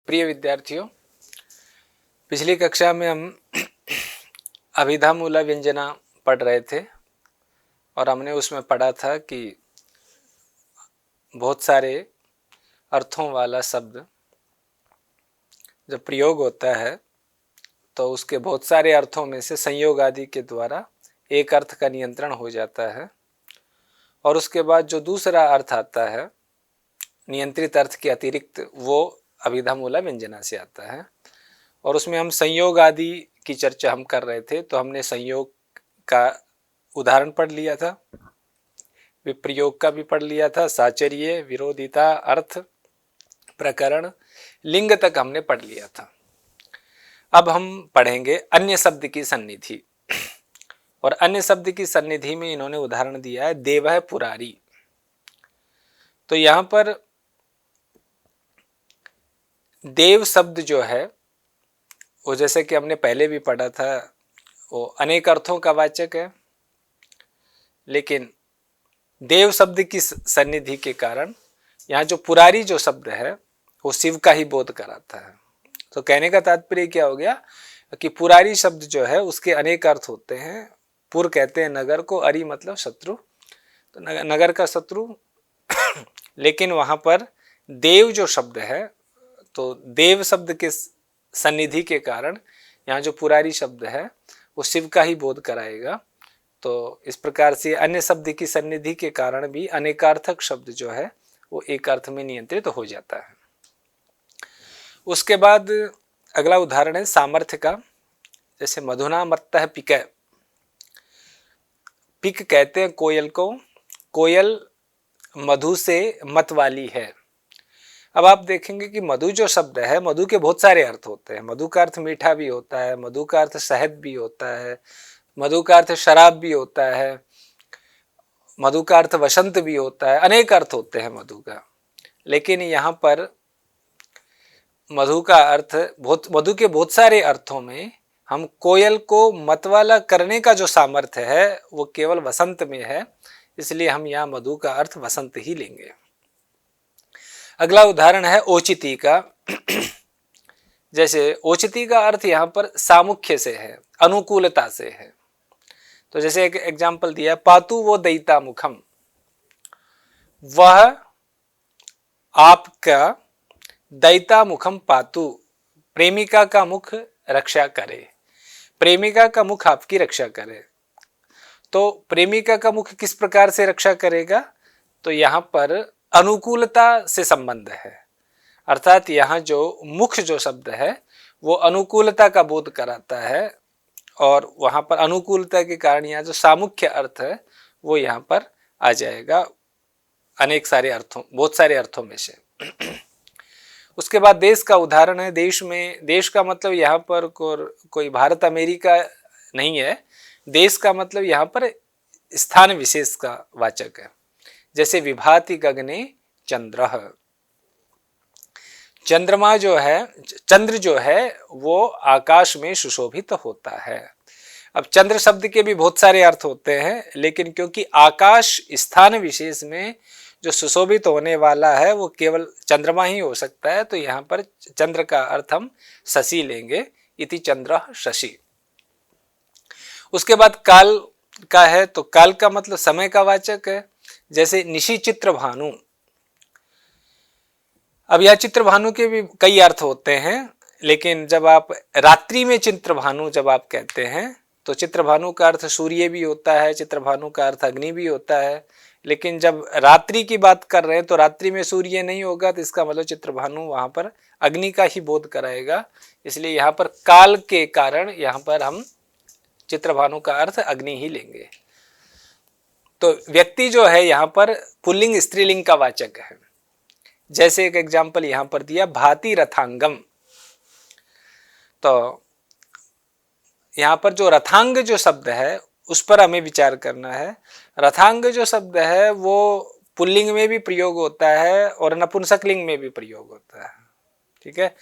प्रिय विद्यार्थियों, पिछली कक्षा में हम अभिधामूला व्यंजना पढ़ रहे थे और हमने उसमें पढ़ा था कि बहुत सारे अर्थों वाला शब्द जब प्रयोग होता है तो उसके बहुत सारे अर्थों में से संयोग आदि के द्वारा एक अर्थ का नियंत्रण हो जाता है और उसके बाद जो दूसरा अर्थ आता है नियंत्रित अर्थ के अतिरिक्त वो अभिधामूला व्यंजना से आता है। और उसमें हम संयोग आदि की चर्चा हम कर रहे थे, तो हमने संयोग का उदाहरण पढ़ लिया था, विप्रयोग का भी पढ़ लिया था, साचर्य, विरोधिता, अर्थ, प्रकरण, लिंग तक हमने पढ़ लिया था। अब हम पढ़ेंगे अन्य शब्द की सन्निधि। और अन्य शब्द की सन्निधि में इन्होंने उदाहरण दिया है देवः पुरारी। तो यहां पर देव शब्द जो है वो, जैसे कि हमने पहले भी पढ़ा था, वो अनेक अर्थों का वाचक है, लेकिन देव शब्द की सन्निधि के कारण यहाँ जो पुरारी जो शब्द है वो शिव का ही बोध कराता है। तो कहने का तात्पर्य क्या हो गया कि पुरारी शब्द जो है उसके अनेक अर्थ होते हैं। पुर कहते हैं नगर को, अरि मतलब शत्रु, तो नगर का शत्रु। लेकिन वहां पर देव जो शब्द है, तो देव शब्द के सन्निधि के कारण यहाँ जो पुरारी शब्द है वो शिव का ही बोध कराएगा। तो इस प्रकार से अन्य शब्द की सन्निधि के कारण भी अनेकार्थक शब्द जो है वो एक अर्थ में नियंत्रित हो जाता है। उसके बाद अगला उदाहरण है सामर्थ्य का। जैसे मधुना मत्तः पिक। पिक कहते हैं कोयल को, कोयल मधु से मत वाली है। अब आप देखेंगे कि मधु जो शब्द है, मधु के बहुत सारे अर्थ होते हैं। मधु का अर्थ मीठा भी होता है, मधु का अर्थ शहद भी होता है, मधु का अर्थ शराब भी होता है, मधु का अर्थ वसंत भी होता है, अनेक अर्थ होते हैं मधु का। लेकिन यहाँ पर मधु का अर्थ मधु के बहुत सारे अर्थों में हम कोयल को मतवाला करने का जो सामर्थ्य है वो केवल वसंत में है, इसलिए हम यहाँ मधु का अर्थ वसंत ही लेंगे। अगला उदाहरण है औचिती का। जैसे औचिती का अर्थ यहाँ पर सामुख्य से है, अनुकूलता से है। तो जैसे एक एग्जाम्पल दिया, पातु वो दयिता मुखम, वह आपका दयिता मुखम पातु, प्रेमिका का मुख रक्षा करे। प्रेमिका का मुख आपकी रक्षा करे। तो प्रेमिका का मुख किस प्रकार से रक्षा करेगा? तो यहाँ पर अनुकूलता से संबंध है, अर्थात यहाँ जो मुख जो शब्द है वो अनुकूलता का बोध कराता है और वहाँ पर अनुकूलता के कारण यहाँ जो सामुख्य अर्थ है वो यहाँ पर आ जाएगा अनेक सारे अर्थों, बहुत सारे अर्थों में से। उसके बाद देश का उदाहरण है। देश में, देश का मतलब यहाँ पर कोई भारत अमेरिका नहीं है। देश का मतलब यहाँ पर स्थान विशेष का वाचक है। जैसे विभाति गगने चंद्रः, चंद्रमा जो है, चंद्र जो है वो आकाश में सुशोभित होता है। अब चंद्र शब्द के भी बहुत सारे अर्थ होते हैं, लेकिन क्योंकि आकाश स्थान विशेष में जो सुशोभित होने वाला है वो केवल चंद्रमा ही हो सकता है, तो यहाँ पर चंद्र का अर्थ हम शशि लेंगे, इति चंद्र शशि। उसके बाद काल का है, तो काल का मतलब समय का वाचक है। जैसे निशि चित्र भानु। अब यह चित्र भानु के भी कई अर्थ होते हैं, लेकिन जब आप रात्रि में चित्र भानु जब आप कहते हैं तो चित्र भानु का अर्थ सूर्य भी होता है, चित्र भानु का अर्थ अग्नि भी होता है। लेकिन जब रात्रि की बात कर रहे हैं तो रात्रि में सूर्य नहीं होगा, तो इसका मतलब चित्र भानु वहां पर अग्नि का ही बोध कराएगा। इसलिए यहाँ पर काल के कारण यहाँ पर हम चित्र भानु का अर्थ अग्नि ही लेंगे। तो व्यक्ति जो है यहाँ पर पुल्लिंग स्त्रीलिंग का वाचक है। जैसे एक एग्जाम्पल यहाँ पर दिया, भाति रथांगम। तो यहाँ पर जो रथांग जो शब्द है उस पर हमें विचार करना है। रथांग जो शब्द है वो पुल्लिंग में भी प्रयोग होता है और नपुंसकलिंग में भी प्रयोग होता है। ठीक है,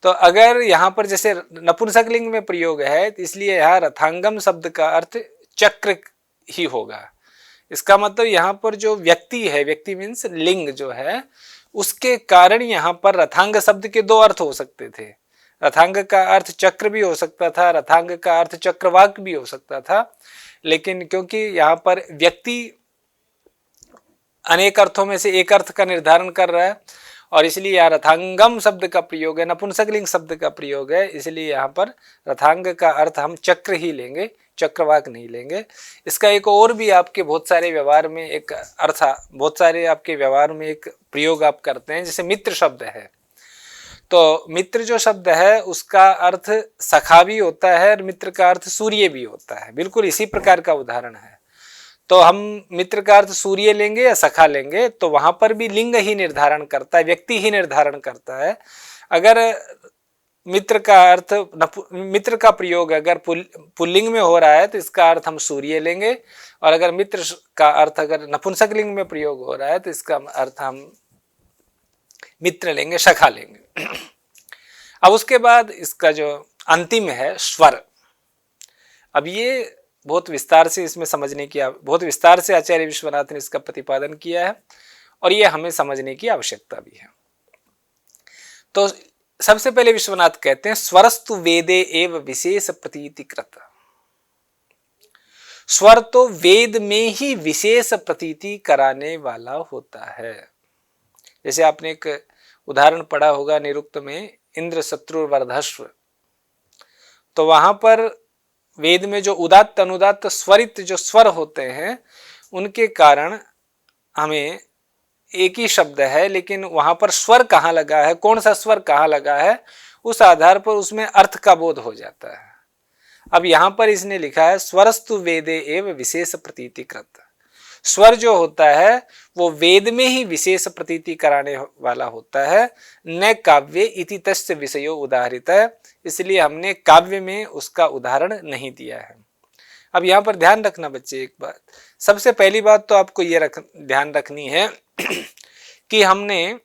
तो अगर यहाँ पर जैसे नपुंसकलिंग में प्रयोग है तो इसलिए यहाँ रथांगम शब्द का अर्थ चक्र ही होगा। इसका मतलब यहाँ पर जो व्यक्ति है, व्यक्ति मीन्स लिंग जो है, उसके कारण यहाँ पर रथांग शब्द के दो अर्थ हो सकते थे। रथांग का अर्थ चक्र भी हो सकता था, रथांग का अर्थ चक्रवाक भी हो सकता था, लेकिन क्योंकि यहाँ पर व्यक्ति अनेक अर्थों में से एक अर्थ का निर्धारण कर रहा है और इसलिए यहाँ रथांगम शब्द का प्रयोग है, नपुंसकलिंग शब्द का प्रयोग है, इसलिए यहाँ पर रथांग का अर्थ हम चक्र ही लेंगे, चक्रवाक नहीं लेंगे। इसका एक और भी आपके बहुत सारे व्यवहार में एक अर्थ, बहुत सारे आपके व्यवहार में एक प्रयोग आप करते हैं, जैसे मित्र शब्द है। तो मित्र जो शब्द है उसका अर्थ सखा भी होता है और मित्र का अर्थ सूर्य भी होता है, बिल्कुल इसी प्रकार का उदाहरण है। तो हम मित्र का अर्थ सूर्य लेंगे या सखा लेंगे तो वहां पर भी लिंग ही निर्धारण करता है, व्यक्ति ही निर्धारण करता है। अगर मित्र का अर्थ, मित्र का प्रयोग अगर पुल्लिंग में हो रहा है तो इसका अर्थ हम सूर्य लेंगे, और अगर मित्र का अर्थ अगर नपुंसकलिंग में प्रयोग हो रहा है तो इसका अर्थ हम मित्र लेंगे, सखा लेंगे। अब उसके बाद इसका जो अंतिम है स्वर, अब ये बहुत विस्तार से इसमें समझने की, बहुत विस्तार से आचार्य विश्वनाथ ने इसका प्रतिपादन किया है और ये हमें समझने की आवश्यकता भी है। तो सबसे पहले विश्वनाथ कहते हैं स्वरस्तु वेदे एव विशेष प्रतीतिकृत। स्वर तो वेद में ही विशेष प्रतीति कराने वाला होता है। जैसे आपने एक उदाहरण पढ़ा होगा निरुक्त में, इंद्र शत्रु वर्धस्व, तो वहां पर वेद में जो उदात्त अनुदात्त स्वरित जो स्वर होते हैं उनके कारण हमें एक ही शब्द है, लेकिन वहां पर स्वर कहाँ लगा है, कौन सा स्वर कहाँ लगा है, उस आधार पर उसमें अर्थ का बोध हो जाता है। अब यहां पर इसने लिखा है स्वरस्तु वेदे एव विशेष प्रतीतिकृत। स्वर जो होता है वो वेद में ही विशेष प्रतीति कराने वाला होता है, न काव्य इति तस्य विषयो उदाहरित है, इसलिए हमने काव्य में उसका उदाहरण नहीं दिया है। अब यहाँ पर ध्यान रखना बच्चे एक बात, सबसे पहली बात तो आपको ये ध्यान रखनी है कि हमने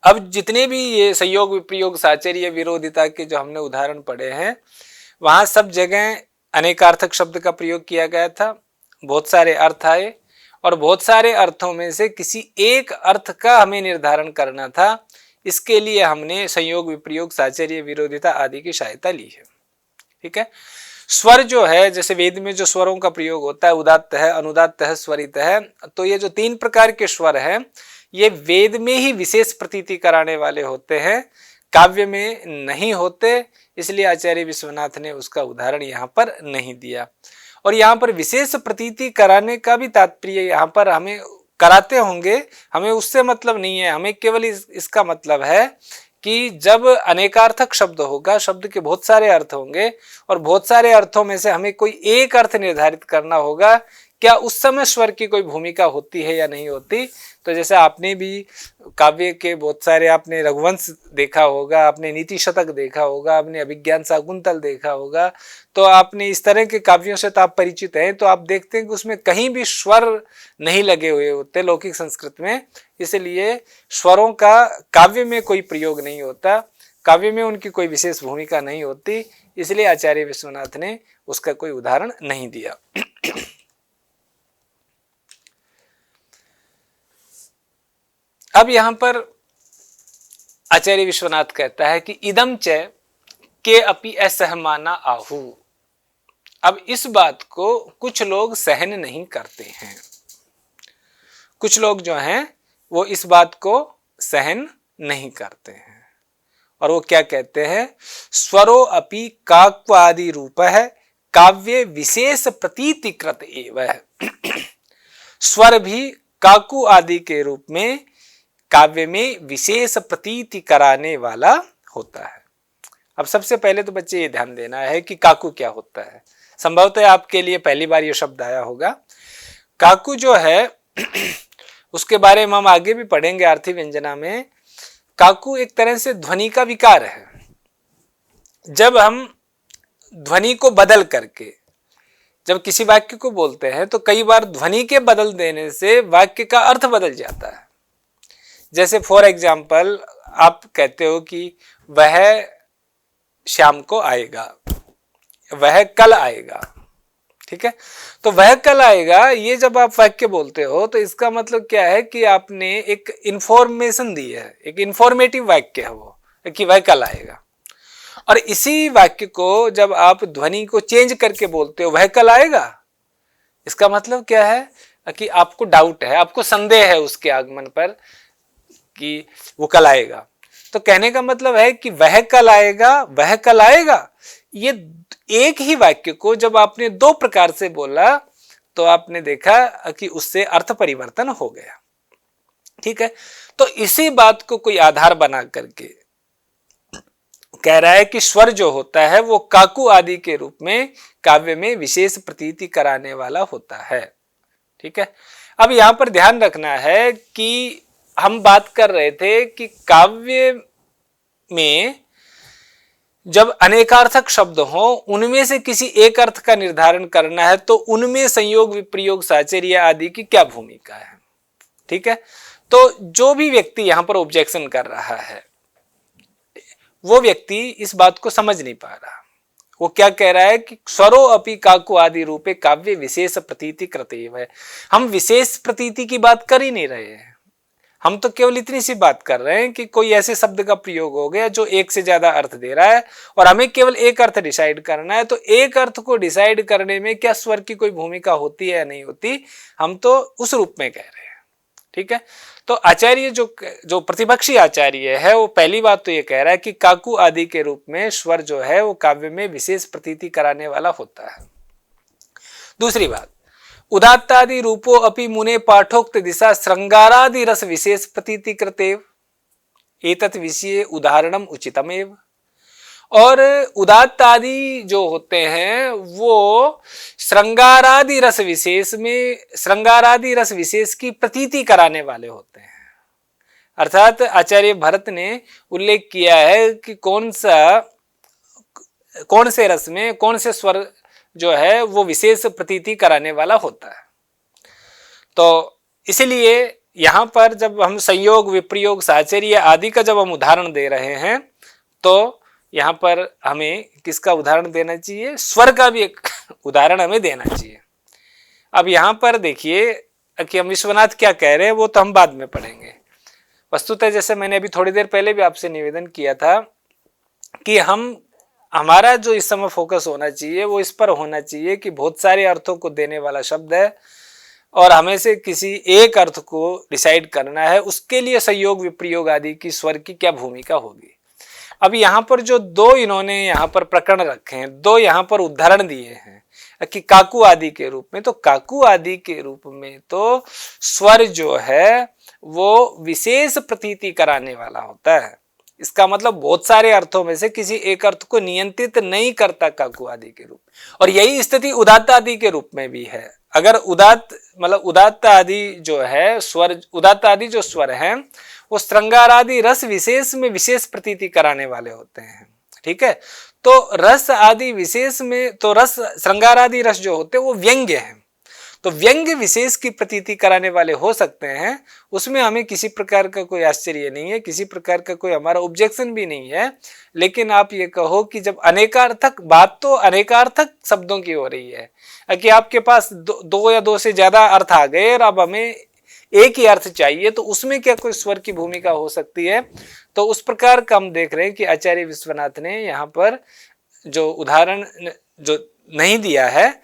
अब जितने भी ये संयोग विप्रयोग साचर्य विरोधिता के जो हमने उदाहरण पढ़े हैं वहां सब जगह अनेकार्थक शब्द का प्रयोग किया गया था, बहुत सारे अर्थ आए और बहुत सारे अर्थों में से किसी एक अर्थ का हमें निर्धारण करना था। इसके लिए हमने संयोग विप्रयोग साचर्य विरोधिता आदि की सहायता ली है। ठीक है, स्वर जो है जैसे वेद में जो स्वरों का प्रयोग होता है, उदात्त है, अनुदात्त है, स्वरित है, तो ये जो तीन प्रकार के स्वर हैं ये वेद में ही विशेष प्रतीति कराने वाले होते हैं, काव्य में नहीं होते, इसलिए आचार्य विश्वनाथ ने उसका उदाहरण यहाँ पर नहीं दिया। और यहाँ पर विशेष प्रतीति कराने का भी तात्पर्य यहाँ पर हमें कराते होंगे, हमें उससे मतलब नहीं है, हमें केवल इसका मतलब है कि जब अनेकार्थक शब्द होगा, शब्द के बहुत सारे अर्थ होंगे और बहुत सारे अर्थों में से हमें कोई एक अर्थ निर्धारित करना होगा, क्या उस समय स्वर की कोई भूमिका होती है या नहीं होती। तो जैसे आपने भी काव्य के बहुत सारे, आपने रघुवंश देखा होगा, आपने नीति शतक देखा होगा, आपने अभिज्ञान शाकुंतल देखा होगा, तो आपने इस तरह के काव्यों से तो आप परिचित हैं, तो आप देखते हैं कि उसमें कहीं भी स्वर नहीं लगे हुए होते लौकिक संस्कृत में, इसलिए स्वरों का काव्य में कोई प्रयोग नहीं होता, काव्य में उनकी कोई विशेष भूमिका नहीं होती, इसलिए आचार्य विश्वनाथ ने उसका कोई उदाहरण नहीं दिया। अब यहां पर आचार्य विश्वनाथ कहता है कि इदम च के अपि असहमाना आहु। अब इस बात को कुछ लोग सहन नहीं करते हैं, कुछ लोग जो हैं वो इस बात को सहन नहीं करते हैं, और वो क्या कहते हैं, स्वरो अपि काक्वादि रूप है काव्य विशेष प्रतीतिकृत एव। स्वर भी काकु आदि के रूप में काव्य में विशेष प्रतीति कराने वाला होता है। अब सबसे पहले तो बच्चे ये ध्यान देना है कि काकु क्या होता है। संभवतः आपके लिए पहली बार ये शब्द आया होगा। काकु जो है उसके बारे में हम आगे भी पढ़ेंगे आर्थी व्यंजना में। काकु एक तरह से ध्वनि का विकार है। जब हम ध्वनि को बदल करके जब किसी वाक्य को बोलते हैं तो कई बार ध्वनि के बदल देने से वाक्य का अर्थ बदल जाता है। जैसे फॉर एग्जाम्पल आप कहते हो कि वह शाम को आएगा, वह कल आएगा, ठीक है, तो वह कल आएगा, ये जब आप वाक्य बोलते हो तो इसका मतलब क्या है कि आपने एक इंफॉर्मेशन दी है, एक इंफॉर्मेटिव वाक्य है वो, कि वह कल आएगा। और इसी वाक्य को जब आप ध्वनि को चेंज करके बोलते हो वह कल आएगा, इसका मतलब क्या है कि आपको डाउट है, आपको संदेह है उसके आगमन पर कि वो कल आएगा। तो कहने का मतलब है कि वह कल आएगा, वह कल आएगा, ये एक ही वाक्य को जब आपने दो प्रकार से बोला तो आपने देखा कि उससे अर्थ परिवर्तन हो गया। ठीक है, तो इसी बात को कोई आधार बना करके कह रहा है कि स्वर जो होता है वो काकू आदि के रूप में काव्य में विशेष प्रतीति कराने वाला होता है। ठीक है, अब यहां पर ध्यान रखना है कि हम बात कर रहे थे कि काव्य में जब अनेकार्थक शब्द हो उनमें से किसी एक अर्थ का निर्धारण करना है तो उनमें संयोग विप्रयोग साहचर्य आदि की क्या भूमिका है। ठीक है, तो जो भी व्यक्ति यहां पर ऑब्जेक्शन कर रहा है वो व्यक्ति इस बात को समझ नहीं पा रहा। वो क्या कह रहा है कि स्वरो अपि काकु आदि रूपे काव्य विशेष प्रतीति कृतेव है। हम विशेष प्रतीति की बात कर ही नहीं रहे हैं, हम तो केवल इतनी सी बात कर रहे हैं कि कोई ऐसे शब्द का प्रयोग हो गया जो एक से ज्यादा अर्थ दे रहा है और हमें केवल एक अर्थ डिसाइड करना है। तो एक अर्थ को डिसाइड करने में क्या स्वर की कोई भूमिका होती है या नहीं होती, हम तो उस रूप में कह रहे हैं। ठीक है, तो आचार्य जो प्रतिपक्षी आचार्य है वो पहली बात तो ये कह रहा है कि काकू आदि के रूप में स्वर जो है वो काव्य में विशेष प्रतीति कराने वाला होता है। दूसरी बात, उदात्तादि रूपो अपि मुने पाठोक्त दिशा श्रृंगारादि रस विशेष प्रतीति कृतेव एतत् विषये उदाहरणम उचितमेव। और उदात्त आदि जो होते हैं वो श्रृंगारादि रस विशेष में श्रृंगारादि रस विशेष की प्रतीति कराने वाले होते हैं। अर्थात आचार्य भरत ने उल्लेख किया है कि कौन से रस में कौन से स्वर जो है वो विशेष प्रतीति कराने वाला होता है। तो इसलिए यहां पर जब हम संयोग विप्रयोग साहचर्य आदि का जब हम उदाहरण दे रहे हैं तो यहां पर हमें किसका उदाहरण देना चाहिए, स्वर का भी एक उदाहरण हमें देना चाहिए। अब यहां पर देखिए कि हम विश्वनाथ क्या कह रहे हैं वो तो हम बाद में पढ़ेंगे। वस्तुतः जैसे मैंने अभी थोड़ी देर पहले भी आपसे निवेदन किया था कि हमारा जो इस समय फोकस होना चाहिए वो इस पर होना चाहिए कि बहुत सारे अर्थों को देने वाला शब्द है और हमें से किसी एक अर्थ को डिसाइड करना है, उसके लिए संयोग विप्रयोग आदि की स्वर की क्या भूमिका होगी। अब यहाँ पर जो दो इन्होंने यहाँ पर प्रकरण रखे हैं, दो यहाँ पर उदाहरण दिए हैं कि काकू आदि के रूप में, तो काकू आदि के रूप में तो स्वर जो है वो विशेष प्रतीति कराने वाला होता है। इसका मतलब बहुत सारे अर्थों में से किसी एक अर्थ को नियंत्रित नहीं करता काकू आदि के रूप में। और यही स्थिति उदात्त आदि के रूप में भी है। अगर उदात्त आदि जो है स्वर, उदात्त आदि जो स्वर हैं वो श्रृंगारादि रस विशेष में विशेष प्रतीति कराने वाले होते हैं। ठीक है, तो रस आदि विशेष में तो रस श्रृंगारादि रस जो होते हैं वो व्यंग्य हैं, तो व्यंग्य विशेष की प्रतीति कराने वाले हो सकते हैं। उसमें हमें किसी प्रकार का कोई आश्चर्य नहीं है, किसी प्रकार का कोई हमारा ऑब्जेक्शन भी नहीं है। लेकिन आप ये कहो कि जब अनेकार्थक, बात तो अनेकार्थक शब्दों की हो रही है कि आपके पास दो या दो से ज्यादा अर्थ आ गए और अब हमें एक ही अर्थ चाहिए, तो उसमें क्या कोई स्वर की भूमिका हो सकती है। तो उस प्रकार का हम देख रहे हैं कि आचार्य विश्वनाथ ने यहाँ पर जो उदाहरण जो नहीं दिया है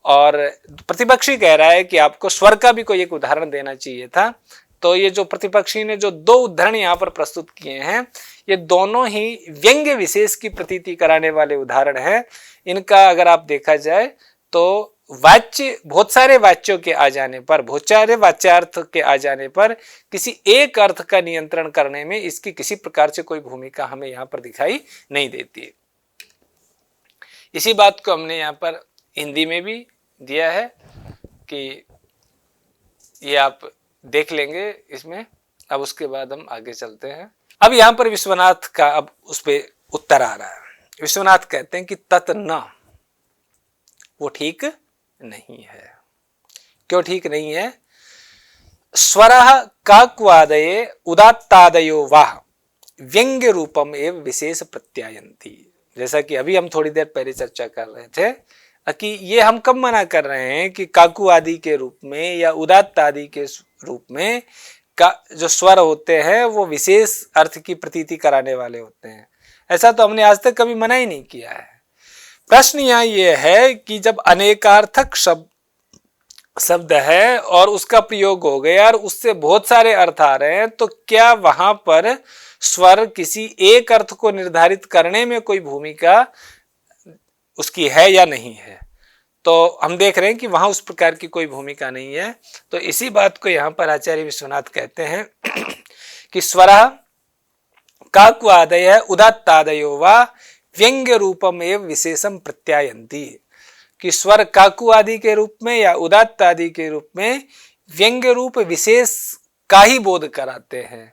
और प्रतिपक्षी कह रहा है कि आपको स्वर का भी कोई एक उदाहरण देना चाहिए था। तो ये जो प्रतिपक्षी ने जो दो उदाहरण यहाँ पर प्रस्तुत किए हैं ये दोनों ही व्यंग्य विशेष की प्रतीति कराने वाले उदाहरण हैं। इनका अगर आप देखा जाए तो वाच्य, बहुत सारे वाच्यों के आ जाने पर, बहुत सारे वाच्यार्थ के आ जाने पर किसी एक अर्थ का नियंत्रण करने में इसकी किसी प्रकार से कोई भूमिका हमें यहाँ पर दिखाई नहीं देती। इसी बात को हमने यहाँ पर हिंदी में भी दिया है कि ये आप देख लेंगे इसमें। अब उसके बाद हम आगे चलते हैं। अब यहाँ पर विश्वनाथ का अब उस पर उत्तर आ रहा है। विश्वनाथ कहते हैं कि तत् न, वो ठीक नहीं है। क्यों ठीक नहीं है? स्वरः काक्वादये उदात्तादयो वाह व्यंग्य रूपम एवं विशेष प्रत्यायन्ति। जैसा कि अभी हम थोड़ी देर पहले चर्चा कर रहे थे, कि ये हम कब मना कर रहे हैं कि काकू आदि के रूप में या उदात्त आदि के रूप में का जो स्वर होते हैं वो विशेष अर्थ की प्रतीति कराने वाले होते हैं। ऐसा तो हमने आज तक कभी मना ही नहीं किया है। प्रश्न यहाँ ये है कि जब अनेकार्थक शब्द है और उसका प्रयोग हो गया और उससे बहुत सारे अर्थ आ रहे हैं, तो क्या वहां पर स्वर किसी एक अर्थ को निर्धारित करने में कोई भूमिका उसकी है या नहीं है? तो हम देख रहे हैं कि वहां उस प्रकार की कोई भूमिका नहीं है। तो इसी बात को यहाँ पर आचार्य विश्वनाथ कहते हैं कि स्वरः काकुआदयः उदात्तादयो वा व्यंग्य रूपम एवं विशेषम प्रत्यायन्ति, कि स्वर काकु आदि के रूप में या उदात्त आदि के रूप में व्यंग्य रूप विशेष का ही बोध कराते हैं।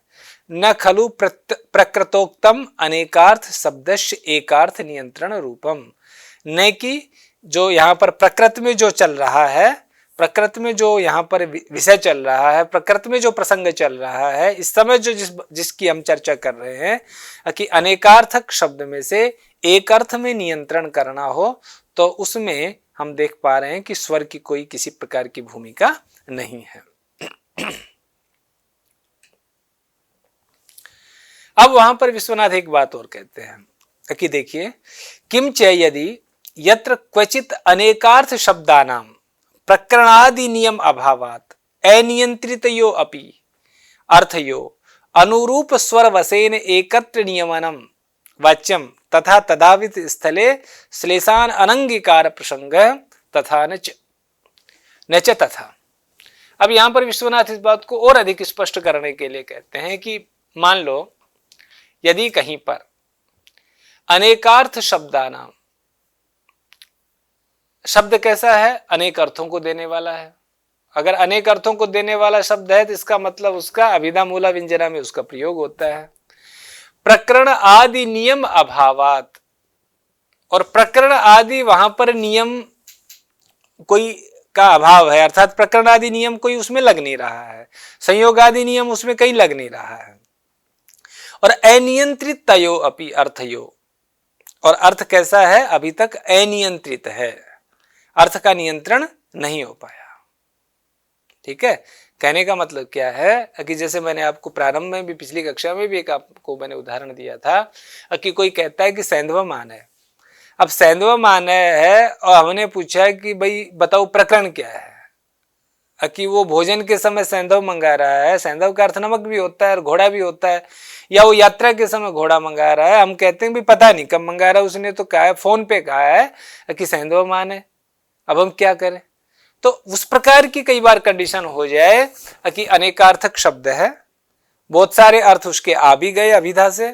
न खलु प्रकृतोक्तम अनेकार्थ शब्दस्य एकार्थ नियंत्रण रूपम, न कि जो यहाँ पर प्रकृति में जो चल रहा है, प्रकृति में जो यहाँ पर विषय चल रहा है, प्रकृति में जो प्रसंग चल रहा है, इस समय जो जिसकी हम चर्चा कर रहे हैं कि अनेकार्थक शब्द में से एक अर्थ में नियंत्रण करना हो, तो उसमें हम देख पा रहे हैं कि स्वर की कोई किसी प्रकार की भूमिका नहीं है। अब वहां पर विश्वनाथ एक बात और कहते हैं कि देखिए, किम च यदि यत्र क्वचित अनेकार्थ शब्दानां प्रकरणादि नियम अभावात् अनियंत्रितयो अपि अर्थयो अनुरूप स्वर वसेन एकत्र नियमनम वाच्यम तथा तदावित स्थले श्लेषान अनंगीकार प्रसंग तथा न च तथा। अब यहां पर विश्वनाथ इस बात को और अधिक स्पष्ट करने के लिए कहते हैं कि मान लो यदि कहीं पर अनेकार्थ शब्दानाम, शब्द कैसा है? अनेक अर्थों को देने वाला है। अगर अनेक अर्थों को देने वाला शब्द है तो इसका मतलब उसका अभिधा मूला व्यंजना में उसका प्रयोग होता है। प्रकरण आदि नियम अभावात, और प्रकरण आदि वहां पर नियम कोई का अभाव है, अर्थात प्रकरण आदि नियम कोई उसमें लग नहीं रहा है, संयोग आदि नियम उसमें कहीं लग नहीं रहा है। और अनियंत्रित तयो अपि अर्थयो, और अर्थ कैसा है? अभी तक अनियंत्रित है, अर्थ का नियंत्रण नहीं हो पाया। ठीक है, कहने का मतलब क्या है कि जैसे मैंने आपको प्रारंभ में भी, पिछली कक्षा में भी एक आपको मैंने उदाहरण दिया था कि कोई कहता है कि सैंधव मान है। अब सैंधव मान है और हमने पूछा कि भाई बताओ प्रकरण क्या है, कि वो भोजन के समय सैंधव मंगा रहा है, सैंधव का अर्थ नमक भी होता है और घोड़ा भी होता है, या वो यात्रा के समय घोड़ा मंगा रहा है। हम कहते हैं भी पता नहीं कब मंगा रहा है, उसने तो कहा है, फोन पे कहा है कि सैंधव मान है, अब हम क्या करें? तो उस प्रकार की कई बार कंडीशन हो जाए कि अनेकार्थक शब्द है, बहुत सारे अर्थ उसके आ भी गए अभिधा से,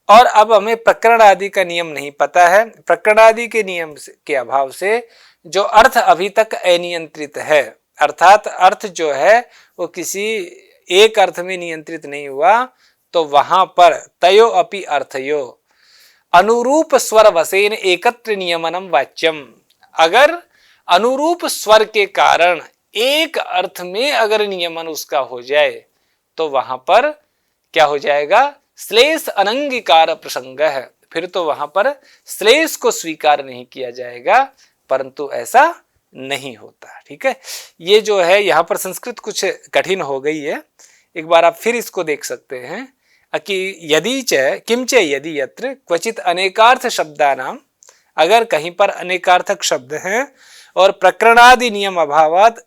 और अब हमें प्रकरण आदि का नियम नहीं पता है। प्रकरण आदि के नियम के अभाव से जो अर्थ अभी तक अनियंत्रित है, अर्थात अर्थ जो है वो किसी एक अर्थ में नियंत्रित नहीं हुआ, तो वहां पर तयो अपि अर्थयो अनुरूप स्वर वसेन एकत्र नियमनम वाच्यम, अगर अनुरूप स्वर के कारण एक अर्थ में अगर नियमन उसका हो जाए तो वहां पर क्या हो जाएगा? श्लेष अनंगीकार प्रसंग है, फिर तो वहां पर श्लेष को स्वीकार नहीं किया जाएगा, परंतु ऐसा नहीं होता। ठीक है, ये जो है यहाँ पर संस्कृत कुछ कठिन हो गई है, एक बार आप फिर इसको देख सकते हैं कि यदि च किम च यदि यत्र क्वचित अनेकार्थ शब्दानाम, अगर कहीं पर अनेकार्थक शब्द हैं और प्रकरणादि नियम अभावात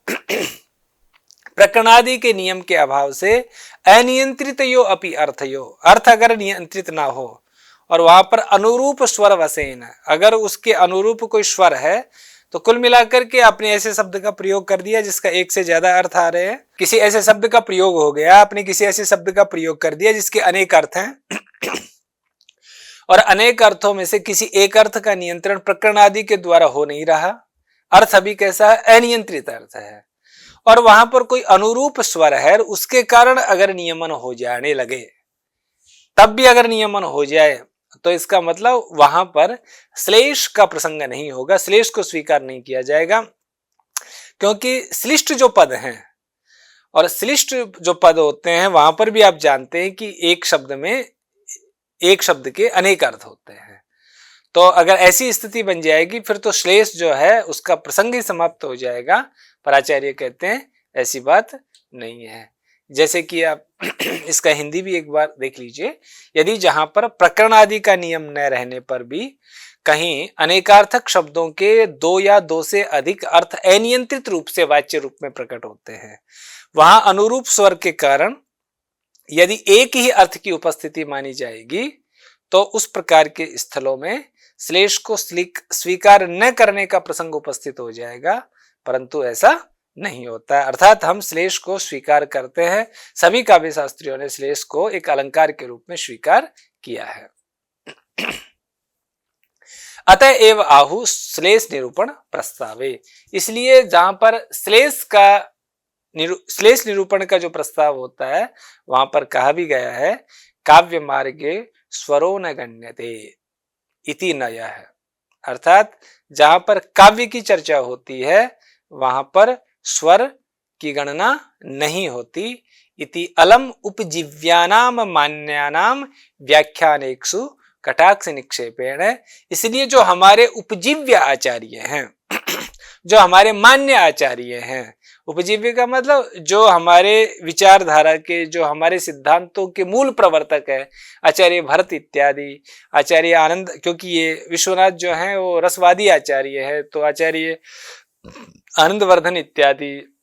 प्रकरणादि के नियम के अभाव से अनियंत्रित यो अपि अर्थयो, अर्थ अगर नियंत्रित ना हो और वहां पर अनुरूप स्वर वसेन, अगर उसके अनुरूप कोई स्वर है, तो कुल मिलाकर के आपने ऐसे शब्द का प्रयोग कर दिया जिसका एक से ज्यादा अर्थ आ रहे हैं, किसी ऐसे शब्द का प्रयोग हो गया, आपने किसी ऐसे शब्द का प्रयोग कर दिया जिसके अनेक अर्थ हैं और अनेक अर्थों में से किसी एक अर्थ का नियंत्रण प्रकरण आदि के द्वारा हो नहीं रहा, अर्थ अभी कैसा है? अनियंत्रित अर्थ है, और वहां पर कोई अनुरूप स्वर है, उसके कारण अगर नियमन हो जाने लगे, तब भी अगर नियमन हो जाए तो इसका मतलब वहां पर श्लेष का प्रसंग नहीं होगा, श्लेष को स्वीकार नहीं किया जाएगा, क्योंकि श्लिष्ट जो पद हैं और श्लिष्ट जो पद होते हैं वहां पर भी आप जानते हैं कि एक शब्द में एक शब्द के अनेक अर्थ होते हैं। तो अगर ऐसी स्थिति बन जाएगी फिर तो श्लेष जो है उसका प्रसंग ही समाप्त हो जाएगा, पर आचार्य कहते हैं ऐसी बात नहीं है। जैसे कि आप इसका हिंदी भी एक बार देख लीजिए। यदि जहां पर प्रकरण आदि का नियम न रहने पर भी कहीं अनेकार्थक शब्दों के दो या दो से अधिक अर्थ अनियंत्रित रूप से वाच्य रूप में प्रकट होते हैं, वहां अनुरूप स्वर के कारण यदि एक ही अर्थ की उपस्थिति मानी जाएगी तो उस प्रकार के स्थलों में श्लेष को स्वीकार न करने का प्रसंग उपस्थित हो जाएगा, परंतु ऐसा नहीं होता है। अर्थात हम श्लेष को स्वीकार करते हैं। सभी काव्य शास्त्रियों ने श्लेष को एक अलंकार के रूप में स्वीकार किया है। अतः एव आहु श्लेष निरूपण प्रस्तावे। इसलिए जहां पर श्लेष निरूपण का जो प्रस्ताव होता है वहां पर कहा भी गया है काव्य मार्गे स्वरो न गण्यते इति नया है। अर्थात जहां पर काव्य की चर्चा होती है वहां पर स्वर की गणना नहीं होती। इति अलम उपजीव्यानाम मान्यानाम व्याख्यानेक्षु कटाक्ष निक्षेपेण। इसलिए जो हमारे उपजीव्य आचार्य हैं, जो हमारे मान्य आचार्य हैं, उपजीव्य का मतलब जो हमारे विचारधारा के, जो हमारे सिद्धांतों के मूल प्रवर्तक है, आचार्य भरत इत्यादि, आचार्य आनंद, क्योंकि ये विश्वनाथ जो हैं वो रसवादी आचार्य है, तो आचार्य आनंदवर्धन इत्यादि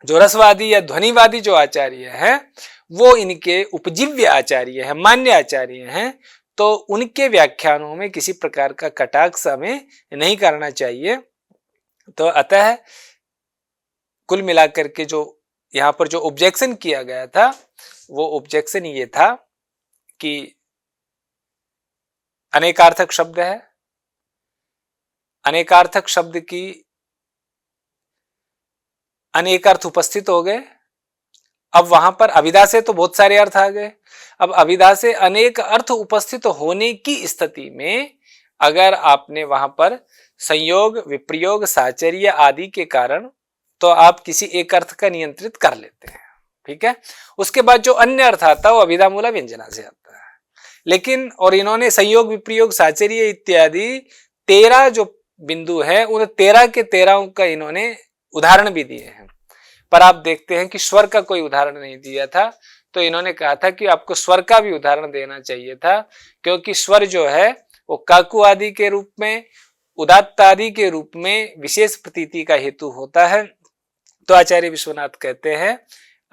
जो रसवादी या ध्वनिवादी जो आचार्य हैं वो इनके उपजीव्य आचार्य हैं, मान्य आचार्य हैं। तो उनके व्याख्यानों में किसी प्रकार का कटाक्ष हमें नहीं करना चाहिए। तो अतः कुल मिलाकर के जो यहाँ पर जो ऑब्जेक्शन किया गया था वो ऑब्जेक्शन ये था कि अनेकार्थक शब्द है, अनेकार्थक शब्द की अनेक अर्थ उपस्थित हो गए। अब वहां पर अभिधा से तो बहुत सारे अर्थ आ गए। अब अभिधा से अनेक अर्थ उपस्थित होने की स्थिति में अगर आपने वहां पर संयोग, विप्रयोग, साचर्य आदि के कारण तो आप किसी एक अर्थ का नियंत्रित कर लेते हैं, ठीक है। उसके बाद जो अन्य अर्थ आता है वो अभिधा मूला व्यंजना से आता है। लेकिन और इन्होंने संयोग, विप्रयोग, साचर्य इत्यादि 13 जो बिंदु है उन 13 के 13 का इन्होंने उदाहरण भी दिए हैं, पर आप देखते हैं कि स्वर का कोई उदाहरण नहीं दिया था। तो इन्होंने कहा था कि आपको स्वर का भी उदाहरण देना चाहिए था, क्योंकि स्वर जो है वो काकु आदि के रूप में, उदात्त आदि के रूप में विशेष प्रतीति का हेतु होता है। तो आचार्य विश्वनाथ कहते हैं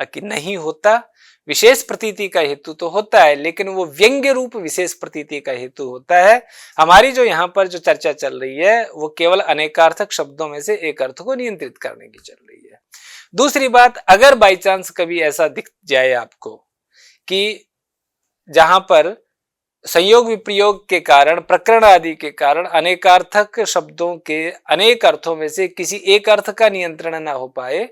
कि नहीं होता, विशेष प्रतीति का हेतु तो होता है लेकिन वो व्यंग्य रूप विशेष प्रतीति का हेतु होता है। हमारी जो यहाँ पर जो चर्चा चल रही है वो केवल अनेकार्थक शब्दों में से एक अर्थ को नियंत्रित करने की चल रही है। दूसरी बात, अगर बाई चांस कभी ऐसा दिख जाए आपको कि जहां पर संयोग विप्रयोग के कारण, प्रकरण आदि के कारण अनेकार्थक शब्दों के अनेक अर्थों में से किसी एक अर्थ का नियंत्रण ना हो पाए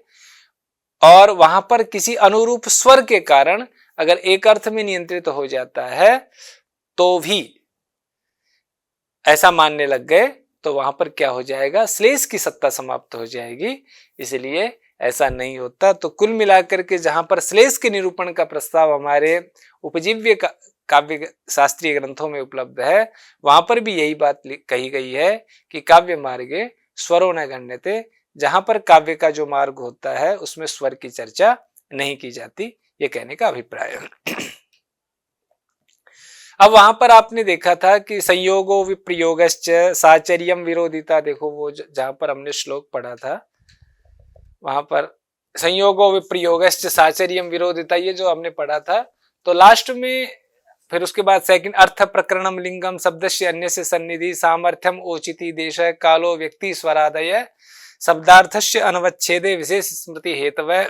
और वहां पर किसी अनुरूप स्वर के कारण अगर एक अर्थ में नियंत्रित हो जाता है तो भी ऐसा मानने लग गए तो वहां पर क्या हो जाएगा, श्लेष की सत्ता समाप्त हो जाएगी। इसलिए ऐसा नहीं होता। तो कुल मिलाकर के जहां पर श्लेष के निरूपण का प्रस्ताव हमारे उपजीव्य काव्य शास्त्रीय ग्रंथों में उपलब्ध है, वहां पर भी यही बात कही गई है कि काव्य मार्गे स्वरो न गण्यते। जहां पर काव्य का जो मार्ग होता है उसमें स्वर की चर्चा नहीं की जाती, ये कहने का अभिप्राय है। अब वहां पर आपने देखा था कि संयोगो विप्रयोगश्च साचर्यम विरोधिता, देखो वो जहां पर हमने श्लोक पढ़ा था वहां पर संयोगो विप्रयोगश्च साचर्यम विरोधिता, ये जो हमने पढ़ा था। तो लास्ट में फिर उसके बाद सेकंड, अर्थ प्रकरणम लिंगम शब्दस्य अन्य से सन्निधि सामर्थ्यम ओचिति देश कालो व्यक्ति स्वरादय शब्दार्थस्य अनवच्छेदे विशेष स्मृति हेतवे।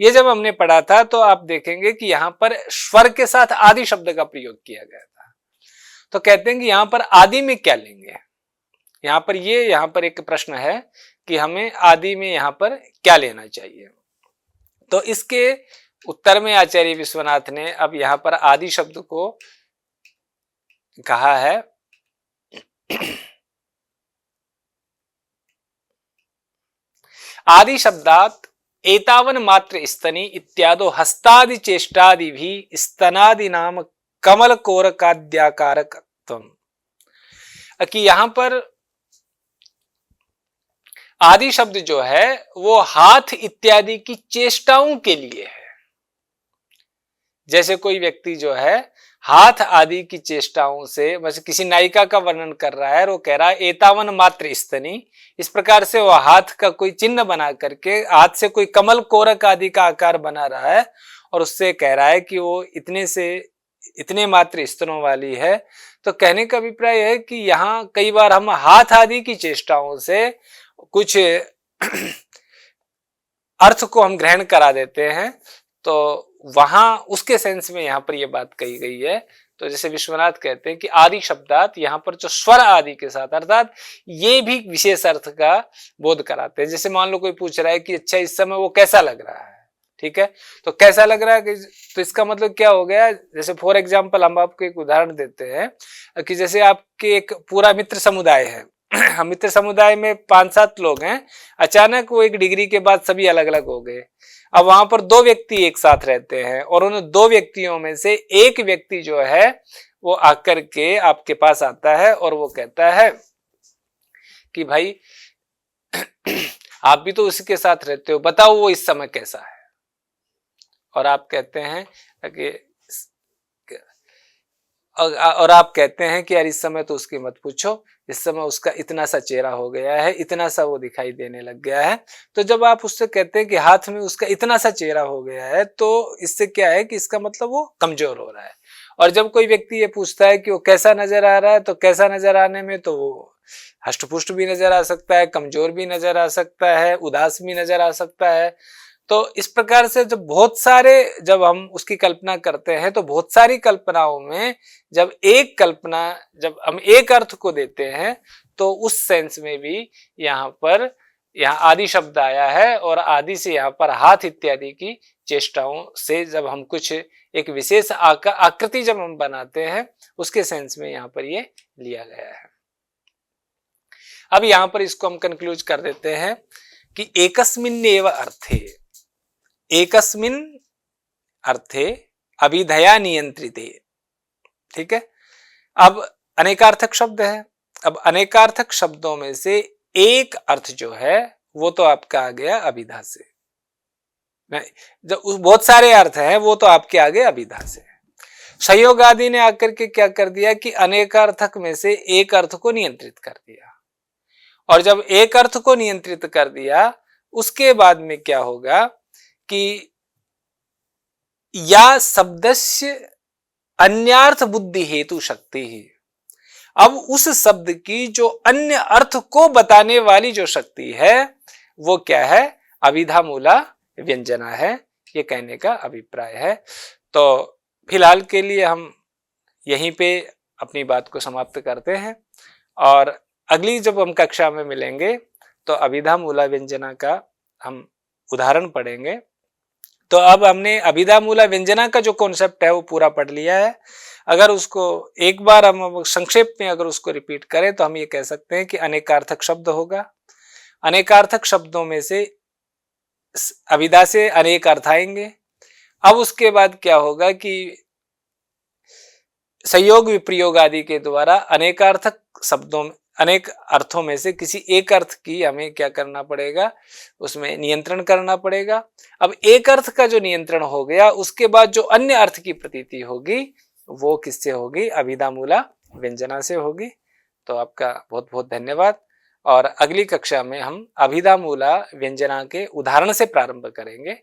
ये जब हमने पढ़ा था तो आप देखेंगे कि यहाँ पर स्वर के साथ आदि शब्द का प्रयोग किया गया था। तो कहते हैं कि यहाँ पर आदि में क्या लेंगे, यहाँ पर एक प्रश्न है कि हमें आदि में यहाँ पर क्या लेना चाहिए। तो इसके उत्तर में आचार्य विश्वनाथ ने अब यहाँ पर आदि शब्द को कहा है आदि शब्दात एतावन मात्र स्तनी इत्यादो हस्तादि चेष्टादि भी स्तनादि नाम कमल कोरकाद्याकारकत्वम। कि यहां पर आदि शब्द जो है वो हाथ इत्यादि की चेष्टाओं के लिए है। जैसे कोई व्यक्ति जो है हाथ आदि की चेष्टाओं से, वैसे किसी नायिका का वर्णन कर रहा है और वो कह रहा है एतावन मात्र स्तनी, इस प्रकार से वो हाथ का कोई चिन्ह बना करके हाथ से कोई कमल कोरक आदि का आकार बना रहा है और उससे कह रहा है कि वो इतने से इतने मात्र स्तनों वाली है। तो कहने का अभिप्राय है कि यहाँ कई बार हम हाथ आदि की चेष्टाओं से कुछ अर्थ को हम ग्रहण करा देते हैं, तो वहां उसके सेंस में यहां पर यह बात कही गई है। तो जैसे विश्वनाथ कहते हैं कि आदि शब्दात, यहां पर जो स्वर आदि के साथ, अर्थात ये भी विशेष अर्थ का बोध कराते हैं। जैसे मान लो कोई पूछ रहा है कि अच्छा इस समय वो कैसा लग रहा है, ठीक है, तो कैसा लग रहा है तो इसका मतलब क्या हो गया। जैसे फॉर एग्जाम्पल हम आपको एक उदाहरण देते हैं कि जैसे आपके एक पूरा मित्र समुदाय है, हम मित्र समुदाय में 5-7 लोग हैं, अचानक वो एक डिग्री के बाद सभी अलग अलग हो गए। अब वहां पर 2 व्यक्ति एक साथ रहते हैं और उन 2 व्यक्तियों में से एक व्यक्ति जो है वो आकर के आपके पास आता है और वो कहता है कि भाई आप भी तो उसी के साथ रहते हो, बताओ वो इस समय कैसा है। और आप कहते हैं कि और आप कहते हैं कि यार इस समय तो उसकी मत पूछो, इस समय उसका इतना सा चेहरा हो गया है, इतना सा वो दिखाई देने लग गया है। तो जब आप उससे कहते हैं कि हाथ में उसका इतना सा चेहरा हो गया है, तो इससे क्या है कि इसका मतलब वो कमजोर हो रहा है। और जब कोई व्यक्ति ये पूछता है कि वो कैसा नजर आ रहा है, तो कैसा नजर आने में तो वो हष्टपुष्ट भी नजर आ सकता है, कमजोर भी नजर आ सकता है, उदास भी नजर आ सकता है। तो इस प्रकार से जब हम उसकी कल्पना करते हैं तो बहुत सारी कल्पनाओं में जब हम एक अर्थ को देते हैं तो उस सेंस में भी यहाँ आदि शब्द आया है। और आदि से यहाँ पर हाथ इत्यादि की चेष्टाओं से जब हम कुछ एक विशेष आकृति जब हम बनाते हैं, उसके सेंस में यहाँ पर ये लिया गया है। अब यहाँ पर इसको हम कंक्लूज कर देते हैं कि एकस्मिन्नेव अर्थे अभिधया नियंत्रिते, ठीक है। अब अनेकार्थक शब्द है, अब अनेकार्थक शब्दों में से एक अर्थ जो है वो तो आपका आ गया अभिधा से, जो बहुत सारे अर्थ हैं वो तो आपके आगे अभिधा से। संयोग आदि ने आकर के क्या कर दिया कि अनेकार्थक में से एक अर्थ को नियंत्रित कर दिया, और जब एक अर्थ को नियंत्रित कर दिया उसके बाद में क्या होगा कि या शब्दस्य अन्यार्थ बुद्धि हेतु शक्ति ही, अब उस शब्द की जो अन्य अर्थ को बताने वाली जो शक्ति है वो क्या है, अभिधा मूला व्यंजना है, ये कहने का अभिप्राय है। तो फिलहाल के लिए हम यहीं पे अपनी बात को समाप्त करते हैं और अगली जब हम कक्षा में मिलेंगे तो अभिधा मूला व्यंजना का हम उदाहरण पढ़ेंगे। तो अब हमने अभिधा मूला व्यंजना का जो कॉन्सेप्ट है वो पूरा पढ़ लिया है। अगर उसको एक बार हम संक्षेप में अगर उसको रिपीट करें तो हम ये कह सकते हैं कि अनेकार्थक शब्द होगा, अनेकार्थक शब्दों में से अभिधा से अनेक अर्थ आएंगे। अब उसके बाद क्या होगा कि संयोग विप्रयोग आदि के द्वारा अनेकार्थक शब्दों में अनेक अर्थों में से किसी एक अर्थ की हमें क्या करना पड़ेगा, उसमें नियंत्रण करना पड़ेगा। अब एक अर्थ का जो नियंत्रण हो गया उसके बाद जो अन्य अर्थ की प्रतीति होगी वो किससे होगी, अभिधा मूला व्यंजना से होगी। तो आपका बहुत बहुत धन्यवाद और अगली कक्षा में हम अभिधा मूला व्यंजना के उदाहरण से प्रारंभ करेंगे।